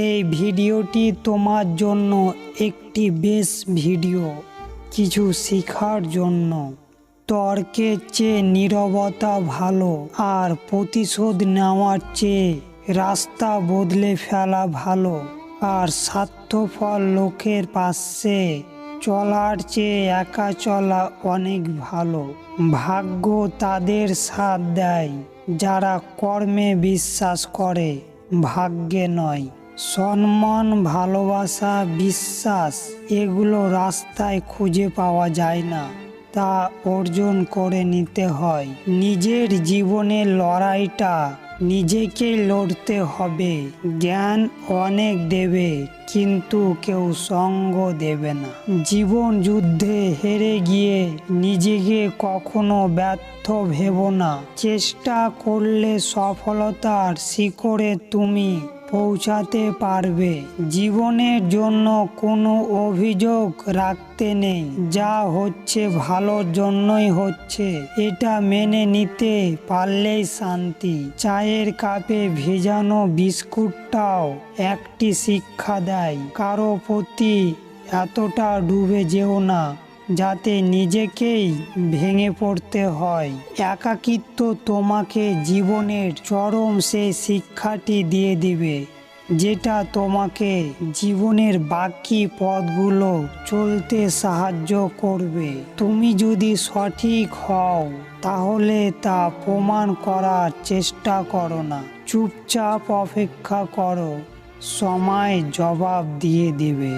এই ভিডিওটি তোমার জন্য একটি বেশ ভিডিও, কিছু শেখার জন্য। তর্কের চেয়ে নীরবতা ভালো, আর প্রতিশোধ নেওয়ার চেয়ে রাস্তা বদলে ফেলা ভালো, আর স্বার্থপর লোকের পাশে চলার চেয়ে একা চলা অনেক ভালো। ভাগ্য তাদের সাথ দেয় যারা কর্মে বিশ্বাস করে, ভাগ্যে নয়। সম্মান, ভালোবাসা, বিশ্বাস এগুলো রাস্তায় খুঁজে পাওয়া যায় না, তা অর্জন করে নিতে হয়। নিজের জীবনের লড়াইটা নিজেকেই লড়তে হবে। জ্ঞান অনেক দেবে, কিন্তু কেউ সঙ্গ দেবে না। জীবন যুদ্ধে হেরে গিয়ে নিজেকে কখনো ব্যর্থ ভেবো না। চেষ্টা করলে সফলতার শিখরে তুমি পৌঁছাতে পারবে। জীবনের জন্য কোনো অভিযোগ রাখতে নেই। যা হচ্ছে ভালোর জন্যই হচ্ছে, এটা মেনে নিতে পারলেই শান্তি। চায়ের কাপে ভেজানো বিস্কুটটাও একটি শিক্ষা দেয়। কারো প্রতি এতটা ডুবে যেও না যাতে নিজেকেই ভেঙে পড়তে হয়। একাকিত্ব তোমাকে জীবনের চরম সেই শিক্ষাটি দিয়ে দিবে, যেটা তোমাকে জীবনের বাকি পথগুলো চলতে সাহায্য করবে। তুমি যদি সঠিক হও তাহলে তা প্রমাণ করার চেষ্টা করো না। চুপচাপ অপেক্ষা করো, সময় জবাব দিয়ে দেবে।